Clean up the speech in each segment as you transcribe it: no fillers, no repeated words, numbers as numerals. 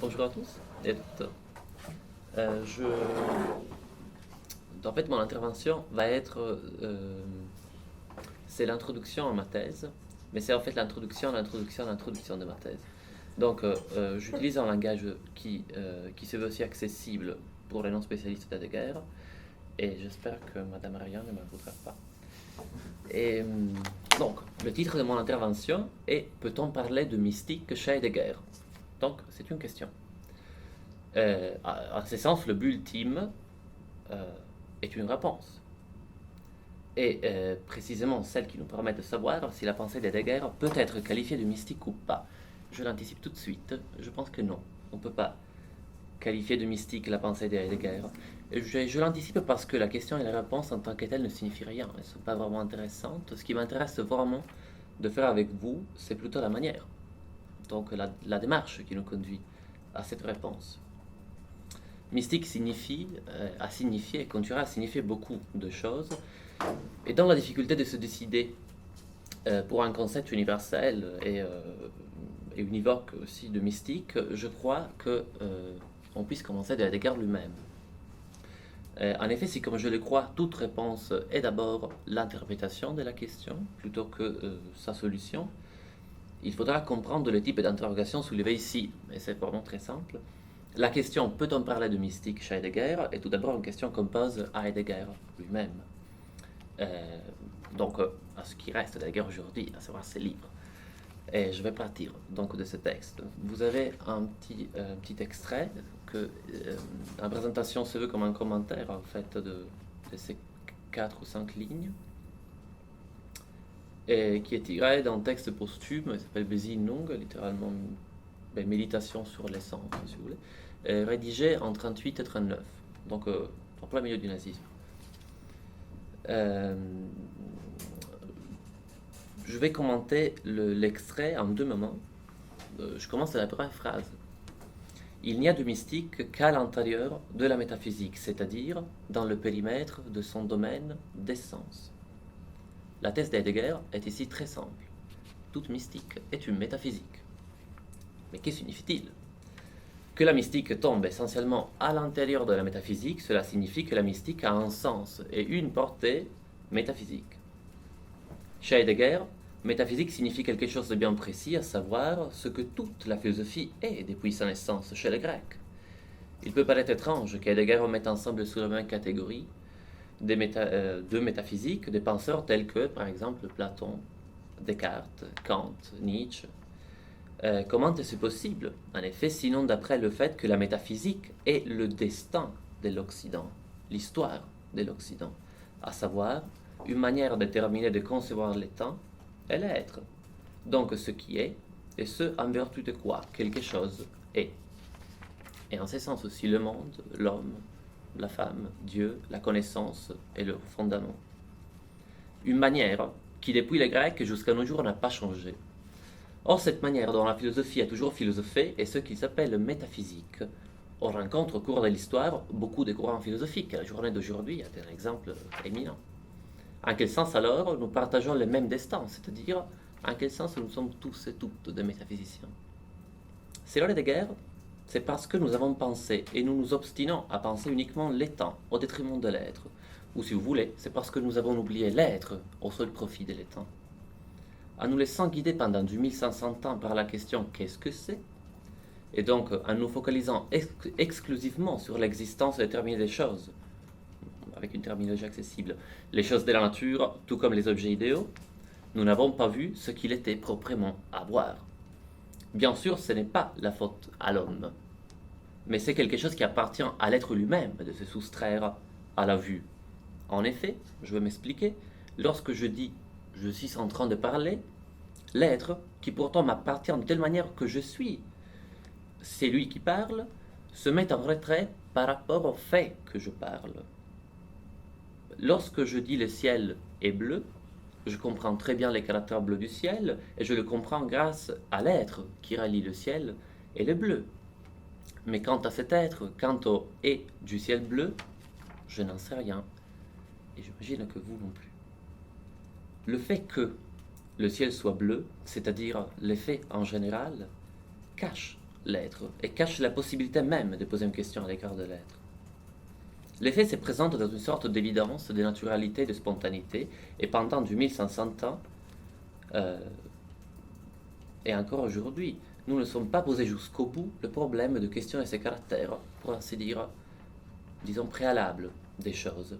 Bonjour à tous et à toutes. Euh, je... En fait, mon intervention va être... c'est l'introduction à ma thèse, mais c'est en fait l'introduction de ma thèse. Donc, j'utilise un langage qui se veut aussi accessible pour les non-spécialistes d'Heidegger, et j'espère que Madame Ariane ne me voudra pas. Et donc, le titre de mon intervention est Peut-on parler de mystique chez Heidegger? Donc, c'est une question. En ce sens, le but ultime euh, est une réponse. Et précisément celle qui nous permet de savoir si la pensée d'Heidegger peut être qualifiée de mystique ou pas. Je l'anticipe tout de suite, je pense que non. On ne peut pas qualifier de mystique la pensée d'Heidegger. Je l'anticipe parce que la question et la réponse en tant que telle ne signifient rien. Elles ne sont pas vraiment intéressantes. Ce qui m'intéresse vraiment de faire avec vous, c'est plutôt la manière. Donc la démarche qui nous conduit à cette réponse. Mystique a signifié et continuera à signifier beaucoup de choses. Et dans la difficulté de se décider pour un concept universel et univoque aussi de mystique, je crois que on puisse commencer de Heidegger lui-même. En effet, si comme je le crois, toute réponse est d'abord l'interprétation de la question plutôt que sa solution, il faudra comprendre le type d'interrogation soulevé ici. Et c'est vraiment très simple. La question peut-on parler de mystique chez Heidegger est tout d'abord une question qu'on pose à Heidegger lui-même. Euh, donc, à ce qui reste d'Heidegger aujourd'hui, à savoir ses livres. Et je vais partir donc de ce texte. Vous avez un petit extrait que la présentation se veut comme un commentaire en fait de ces 4 ou 5 lignes et qui est tiré d'un texte posthume, il s'appelle Besinnung, littéralement méditation sur l'essence, si vous voulez, rédigé en 38 et 39, donc en plein milieu du nazisme. Euh, je vais commenter l'extrait en deux moments. Je commence à la première phrase. Il n'y a de mystique qu'à l'intérieur de la métaphysique, c'est-à-dire dans le périmètre de son domaine d'essence. La thèse d'Heidegger est ici très simple. Toute mystique est une métaphysique. Mais que signifie-t-il? Que la mystique tombe essentiellement à l'intérieur de la métaphysique, cela signifie que la mystique a un sens et une portée métaphysique. Chez Heidegger, métaphysique signifie quelque chose de bien précis, à savoir ce que toute la philosophie est depuis sa naissance chez les Grecs. Il peut paraître étrange qu'Heidegger mette ensemble sous la même catégorie deux métaphysiques, des penseurs tels que, par exemple, Platon, Descartes, Kant, Nietzsche. Comment est-ce possible, en effet, sinon d'après le fait que la métaphysique est le destin de l'Occident, l'histoire de l'Occident, à savoir une manière déterminée de concevoir le temps et l'être, donc ce qui est, et ce en vertu de quoi quelque chose est. Et en ce sens aussi le monde, l'homme, la femme, Dieu, la connaissance et leur fondament. Une manière qui depuis les Grecs jusqu'à nos jours n'a pas changé. Or, cette manière dont la philosophie a toujours philosophé est ce qu'ils appellent métaphysique. On rencontre au cours de l'histoire beaucoup de courants philosophiques. La journée d'aujourd'hui est un exemple éminent. En quel sens alors nous partageons le même destin, c'est-à-dire en quel sens nous sommes tous et toutes des métaphysiciens? Selon Heidegger, c'est parce que nous avons pensé et nous nous obstinons à penser uniquement l'étant au détriment de l'être. Ou si vous voulez, c'est parce que nous avons oublié l'être au seul profit de l'étant. En nous laissant guider pendant du 1500 ans par la question qu'est-ce que c'est, et donc en nous focalisant exclusivement sur l'existence déterminée des choses, avec une terminologie accessible, les choses de la nature, tout comme les objets idéaux, nous n'avons pas vu ce qu'il était proprement à voir. Bien sûr, ce n'est pas la faute à l'homme, mais c'est quelque chose qui appartient à l'être lui-même de se soustraire à la vue. En effet, je vais m'expliquer, lorsque je dis je suis en train de parler, l'être, qui pourtant m'appartient de telle manière que je suis, c'est lui qui parle, se met en retrait par rapport au fait que je parle. Lorsque je dis le ciel est bleu, je comprends très bien les caractères bleus du ciel, et je le comprends grâce à l'être qui relie le ciel et le bleu. Mais quant à cet être, quant au « et » du ciel bleu, je n'en sais rien, et j'imagine que vous non plus. Le fait que le ciel soit bleu, c'est-à-dire l'effet en général, cache l'être et cache la possibilité même de poser une question à l'égard de l'être. L'effet se présente dans une sorte d'évidence, de naturalité, de spontanéité, et pendant du 1500 ans, et encore aujourd'hui, nous ne sommes pas posés jusqu'au bout le problème de questionner ces caractères, pour ainsi dire, disons préalables des choses,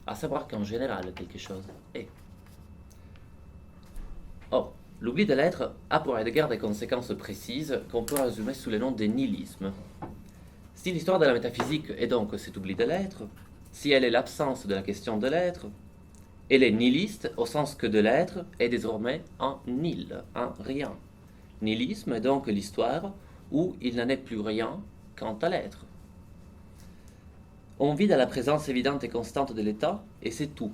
à savoir qu'en général quelque chose est. Or, l'oubli de l'être a pour Heidegger des conséquences précises qu'on peut résumer sous le nom de nihilisme. Si l'histoire de la métaphysique est donc cet oubli de l'être, si elle est l'absence de la question de l'être, elle est nihiliste au sens que de l'être est désormais un nil, un rien. Nihilisme est donc l'histoire où il n'en est plus rien quant à l'être. On vit dans la présence évidente et constante de l'état, et c'est tout.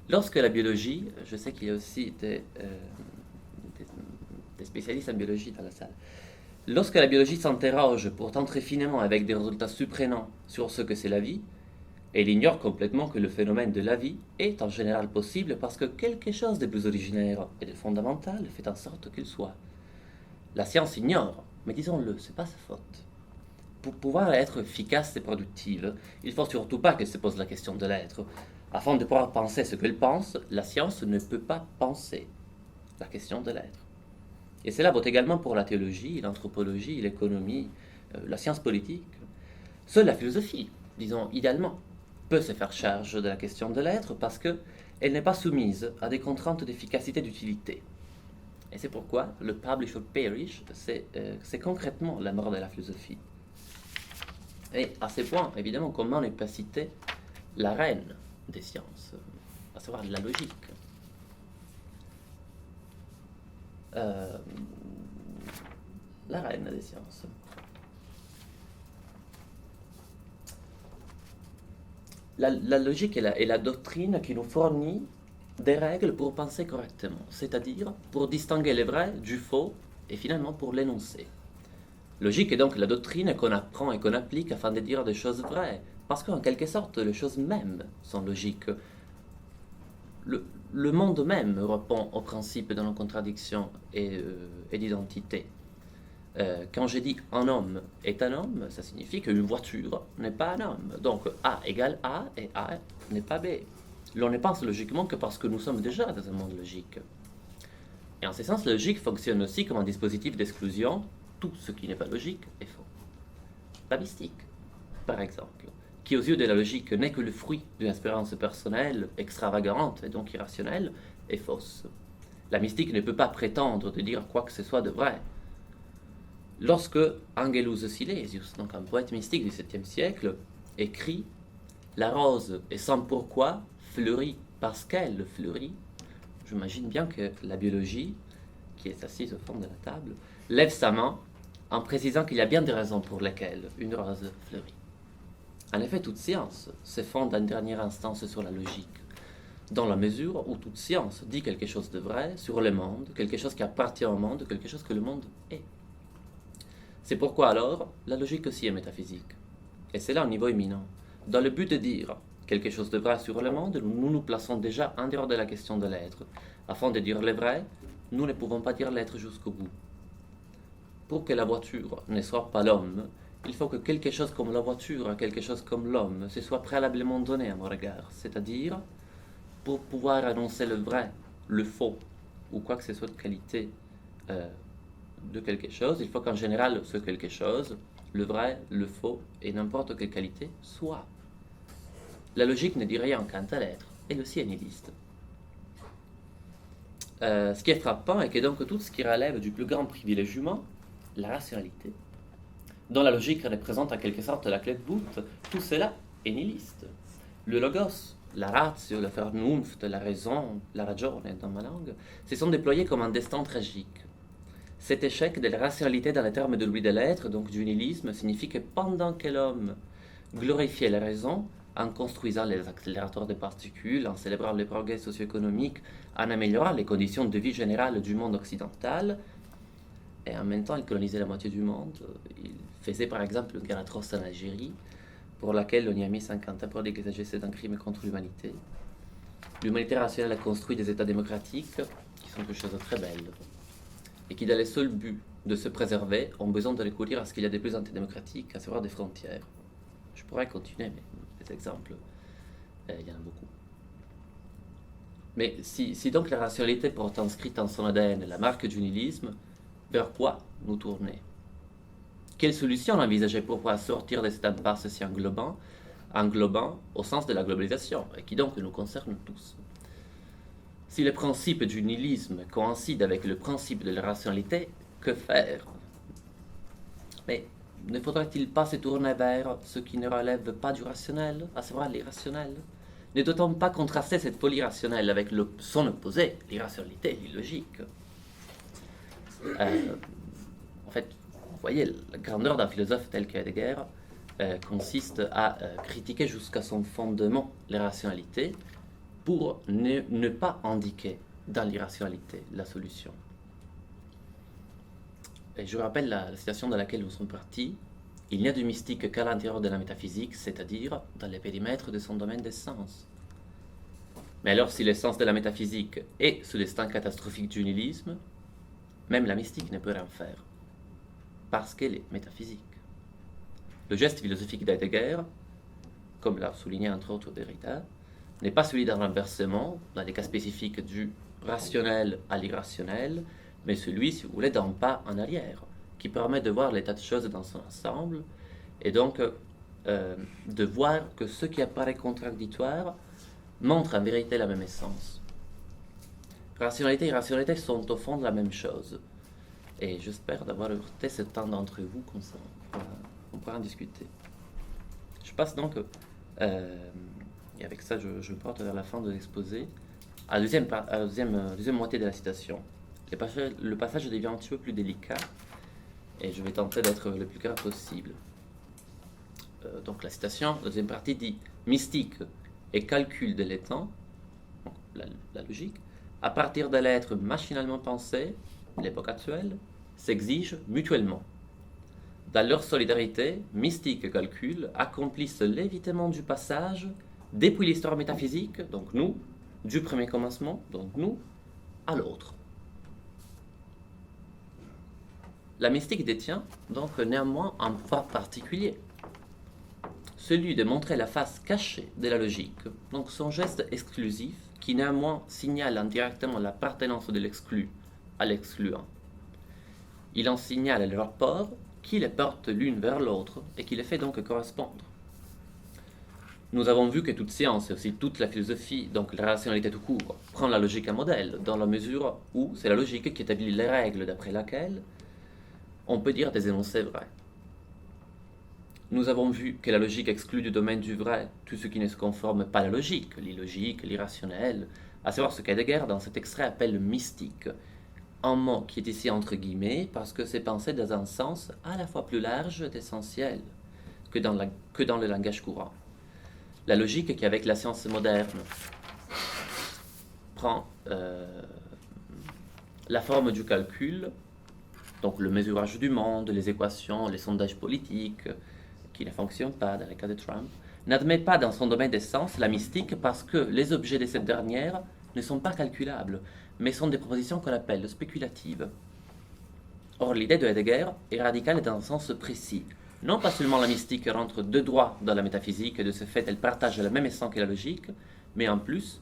Lorsque la biologie, je sais qu'il y a aussi des spécialistes en biologie dans la salle, lorsque la biologie s'interroge pourtant très finement avec des résultats surprenants sur ce que c'est la vie, elle ignore complètement que le phénomène de la vie est en général possible parce que quelque chose de plus originaire et de fondamental fait en sorte qu'il soit. La science ignore, mais disons-le, c'est pas sa faute. Pour pouvoir être efficace et productive, il ne faut surtout pas qu'elle se pose la question de l'être. Afin de pouvoir penser ce qu'elle pense, la science ne peut pas penser la question de l'être. Et cela vaut également pour la théologie, l'anthropologie, l'économie, la science politique. Seule la philosophie, disons idéalement, peut se faire charge de la question de l'être parce qu'elle n'est pas soumise à des contraintes d'efficacité et d'utilité. Et c'est pourquoi le publish or perish, c'est concrètement la mort de la philosophie. Et à ce point, évidemment, comment ne pas citer la reine des sciences, à savoir la logique. La reine des sciences. La logique est la doctrine qui nous fournit des règles pour penser correctement, c'est-à-dire pour distinguer le vrai du faux et finalement pour l'énoncer. Logique est donc la doctrine qu'on apprend et qu'on applique afin de dire des choses vraies, parce qu'en quelque sorte, les choses mêmes sont logiques. Le monde même répond au principe de non-contradiction et d'identité. Quand j'ai dit un homme est un homme, ça signifie qu'une voiture n'est pas un homme. Donc A égale A et A n'est pas B. L'on ne pense logiquement que parce que nous sommes déjà dans un monde logique. Et en ce sens, la logique fonctionne aussi comme un dispositif d'exclusion. Tout ce qui n'est pas logique est faux. La mystique, par exemple, qui aux yeux de la logique n'est que le fruit d'une expérience personnelle, extravagante et donc irrationnelle, est fausse. La mystique ne peut pas prétendre de dire quoi que ce soit de vrai. Lorsque Angelus Silesius, donc un poète mystique du 7e siècle, écrit « La rose est sans pourquoi, fleurit parce qu'elle fleurit », j'imagine bien que la biologie, qui est assise au fond de la table, lève sa main en précisant qu'il y a bien des raisons pour lesquelles une rose fleurit. En effet, toute science se fonde en dernière instance sur la logique, dans la mesure où toute science dit quelque chose de vrai sur le monde, quelque chose qui appartient au monde, quelque chose que le monde est. C'est pourquoi alors, la logique aussi est métaphysique. Et c'est là un niveau éminent. Dans le but de dire quelque chose de vrai sur le monde, nous nous plaçons déjà en dehors de la question de l'être. Afin de dire le vrai, nous ne pouvons pas dire l'être jusqu'au bout. Pour que la voiture ne soit pas l'homme, il faut que quelque chose comme la voiture, quelque chose comme l'homme, se soit préalablement donné à mon regard. C'est-à-dire, pour pouvoir annoncer le vrai, le faux, ou quoi que ce soit de qualité de quelque chose, il faut qu'en général ce quelque chose, le vrai, le faux et n'importe quelle qualité, soit. La logique ne dit rien quant à l'être, elle aussi est nihiliste. Ce qui est frappant est que donc tout ce qui relève du plus grand privilège humain, la rationalité, dont la logique représente en quelque sorte la clé de voûte, tout cela est nihiliste. Le logos, la ratio, la vernunft, la raison, la ragione dans ma langue, se sont déployés comme un destin tragique. Cet échec de la rationalité dans les termes de l'oubli de l'être, donc du nihilisme, signifie que pendant que l'homme glorifiait la raison, en construisant les accélérateurs de particules, en célébrant les progrès socio-économiques, en améliorant les conditions de vie générales du monde occidental, et en même temps il colonisait la moitié du monde. Il faisait par exemple une guerre atroce en Algérie, pour laquelle on y a mis 50 ans pour dire qu'il s'agissait d'un crime contre l'humanité. L'humanité rationnelle a construit des États démocratiques, qui sont quelque chose de très belle. et qui, dans le seul but de se préserver, ont besoin de recourir à ce qu'il y a de plus antidémocratique, à savoir des frontières. Je pourrais continuer, mais des exemples, il y en a beaucoup. Mais si donc la rationalité porte inscrite en son ADN la marque du nihilisme, vers quoi nous tourner? Quelle solution envisager pour pouvoir sortir de cette impasse si englobant au sens de la globalisation, et qui donc nous concerne tous? Si le principe du nihilisme coïncide avec le principe de la rationalité, que faire? Mais ne faudrait-il pas se tourner vers ce qui ne relève pas du rationnel, à savoir l'irrationnel? Ne doit-on pas contraster cette folie rationnelle avec son opposé, l'irrationalité, l'illogique? En fait, vous voyez, la grandeur d'un philosophe tel qu'Heidegger consiste à critiquer jusqu'à son fondement l'irrationalité pour ne pas indiquer dans l'irrationalité la solution. Et je rappelle la citation dans laquelle nous sommes partis. Il n'y a du mystique qu'à l'intérieur de la métaphysique, c'est-à-dire dans les périmètres de son domaine des sens. Mais alors, si l'essence de la métaphysique est ce destin catastrophique du nihilisme, même la mystique ne peut rien faire, parce qu'elle est métaphysique. Le geste philosophique d'Heidegger, comme l'a souligné entre autres Derrida, n'est pas celui d'un renversement, dans les cas spécifiques du rationnel à l'irrationnel, mais celui, si vous voulez, d'un pas en arrière, qui permet de voir l'état de choses dans son ensemble, et donc de voir que ce qui apparaît contradictoire montre en vérité la même essence. Rationalité et irrationalité sont au fond de la même chose. Et j'espère d'avoir heurté certains d'entre vous comme ça, on pourra en discuter. Je passe donc, et avec ça je porte vers la fin de l'exposé, à la deuxième moitié de la citation. Le passage devient un petit peu plus délicat, et je vais tenter d'être le plus clair possible. Donc la citation, la deuxième partie dit « Mystique et calcul de l'étant », la logique, à partir de l'être machinalement pensé, l'époque actuelle, s'exigent mutuellement. Dans leur solidarité, mystique et calcul accomplissent l'évitement du passage depuis l'histoire métaphysique, donc nous, du premier commencement, donc nous, à l'autre. La mystique détient donc néanmoins un pouvoir particulier, celui de montrer la face cachée de la logique, donc son geste exclusif qui néanmoins signale indirectement l'appartenance de l'exclu à l'excluant. Il en signale le rapport qui les porte l'une vers l'autre et qui les fait donc correspondre. Nous avons vu que toute science et aussi toute la philosophie, donc la rationalité tout court, prend la logique en modèle, dans la mesure où c'est la logique qui établit les règles d'après laquelle on peut dire des énoncés vrais. Nous avons vu que la logique exclut du domaine du vrai tout ce qui ne se conforme pas à la logique, l'illogique, l'irrationnel, à savoir ce qu'Heidegger dans cet extrait appelle le mystique, un mot qui est ici entre guillemets parce que c'est pensé dans un sens à la fois plus large et essentiel que dans le langage courant. La logique qui, avec la science moderne, prend la forme du calcul, donc le mesurage du monde, les équations, les sondages politiques, qui ne fonctionnent pas dans le cas de Trump, n'admet pas dans son domaine des sens la mystique parce que les objets de cette dernière ne sont pas calculables, mais sont des propositions qu'on appelle spéculatives. Or, l'idée de Heidegger est radicale dans un sens précis. Non pas seulement la mystique rentre de droit dans la métaphysique, et de ce fait elle partage la même essence que la logique, mais en plus,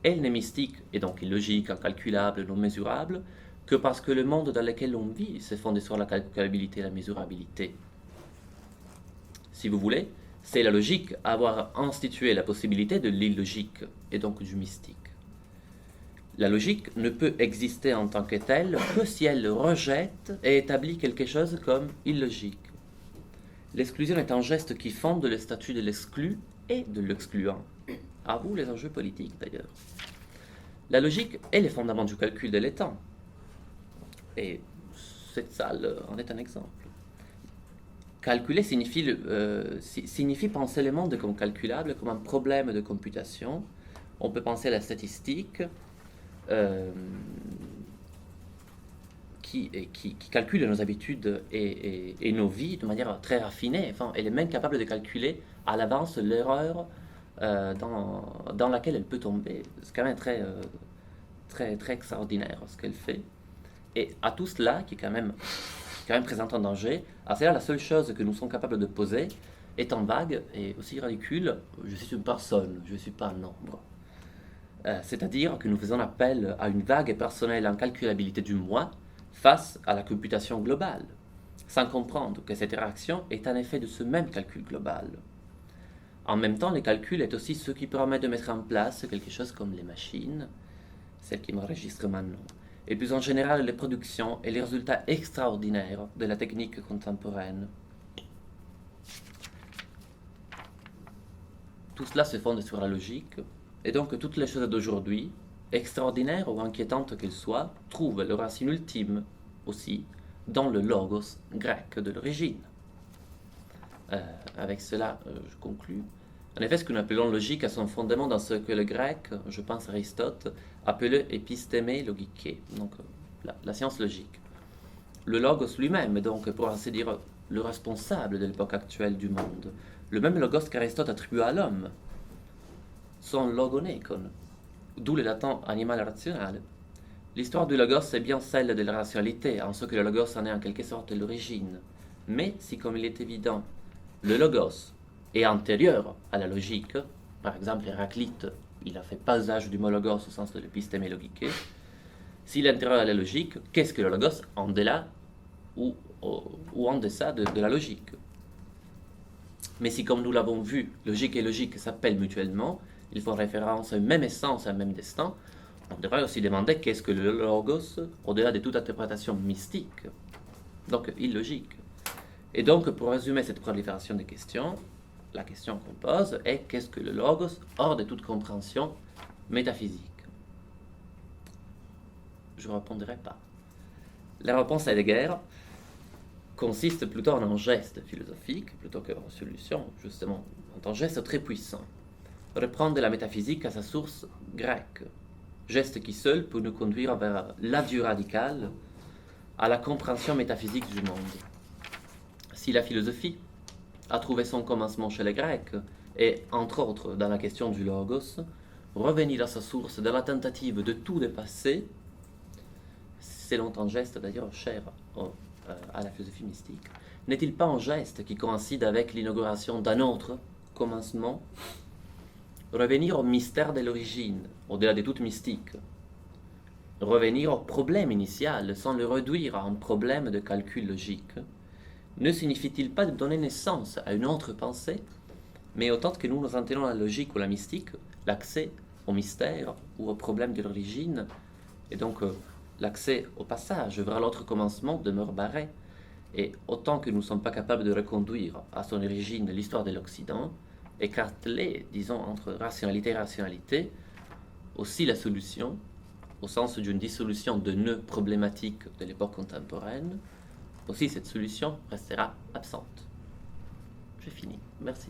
elle n'est mystique, et donc illogique, incalculable, non mesurable, que parce que le monde dans lequel on vit se fonde sur la calculabilité et la mesurabilité. Si vous voulez, c'est la logique à avoir institué la possibilité de l'illogique, et donc du mystique. La logique ne peut exister en tant que telle que si elle rejette et établit quelque chose comme illogique. L'exclusion est un geste qui fonde le statut de l'exclu et de l'excluant. À vous les enjeux politiques d'ailleurs. La logique est le fondement du calcul de l'étant. Et cette salle en est un exemple. Calculer signifie penser le monde comme calculable, comme un problème de computation. On peut penser à la statistique qui calcule nos habitudes et nos vies de manière très raffinée. Enfin, elle est même capable de calculer à l'avance l'erreur dans laquelle elle peut tomber. C'est quand même très extraordinaire ce qu'elle fait. Et à tout cela, qui est quand même présente un danger, à cela, la seule chose que nous sommes capables de poser, étant vague et aussi ridicule, je suis une personne, je ne suis pas un nombre. C'est-à-dire que nous faisons appel à une vague et personnelle incalculabilité du moi face à la computation globale, sans comprendre que cette réaction est un effet de ce même calcul global. En même temps, le calcul est aussi ce qui permet de mettre en place quelque chose comme les machines, celles qui m'enregistrent maintenant, et plus en général les productions et les résultats extraordinaires de la technique contemporaine. Tout cela se fonde sur la logique, et donc toutes les choses d'aujourd'hui, extraordinaires ou inquiétantes qu'elles soient, trouvent leur racine ultime aussi dans le logos grec de l'origine. Avec cela, je conclus. En effet, ce que nous appelons logique a son fondement dans ce que le grec, je pense Aristote, appelait épistémé logique, donc la science logique. Le logos lui-même est donc, pour ainsi dire, le responsable de l'époque actuelle du monde. Le même logos qu'Aristote attribua à l'homme, son logonekon, d'où le latin animal rationnel. L'histoire du logos est bien celle de la rationalité, en ce que le logos en est en quelque sorte l'origine. Mais si, comme il est évident, le logos est antérieur à la logique, par exemple Héraclite, il a fait pas usage du mot logos au sens de l'épistémé logique, s'il est antérieur à la logique, qu'est-ce que le logos en delà ou en deçà de la logique? Mais si, comme nous l'avons vu, logique et logique s'appellent mutuellement, ils font référence à une même essence, à un même destin, on devrait aussi demander qu'est-ce que le logos au-delà de toute interprétation mystique, donc illogique. Et donc, pour résumer cette prolifération des questions, la question qu'on pose est qu'est-ce que le logos hors de toute compréhension métaphysique? Je ne répondrai pas. La réponse à Heidegger consiste plutôt en un geste philosophique plutôt qu'en solution, justement, en un geste très puissant. Reprendre la métaphysique à sa source grecque, geste qui seul peut nous conduire vers l'adieu radical à la compréhension métaphysique du monde. Si la philosophie a trouvé son commencement chez les Grecs, et entre autres dans la question du logos, revenir à sa source dans la tentative de tout dépasser, c'est longtemps un geste d'ailleurs cher à la philosophie mystique, n'est-il pas un geste qui coïncide avec l'inauguration d'un autre commencement? Revenir au mystère de l'origine, au-delà de toute mystique. Revenir au problème initial sans le réduire à un problème de calcul logique. Ne signifie-t-il pas de donner naissance à une autre pensée, mais autant que nous nous entenons la logique ou la mystique, l'accès au mystère ou au problème de l'origine, et donc l'accès au passage vers l'autre commencement demeure barré, et autant que nous ne sommes pas capables de reconduire à son origine l'histoire de l'Occident, écartelée, disons, entre rationalité et rationalité, aussi la solution, au sens d'une dissolution de nœuds problématiques de l'époque contemporaine, aussi cette solution restera absente. J'ai fini. Merci.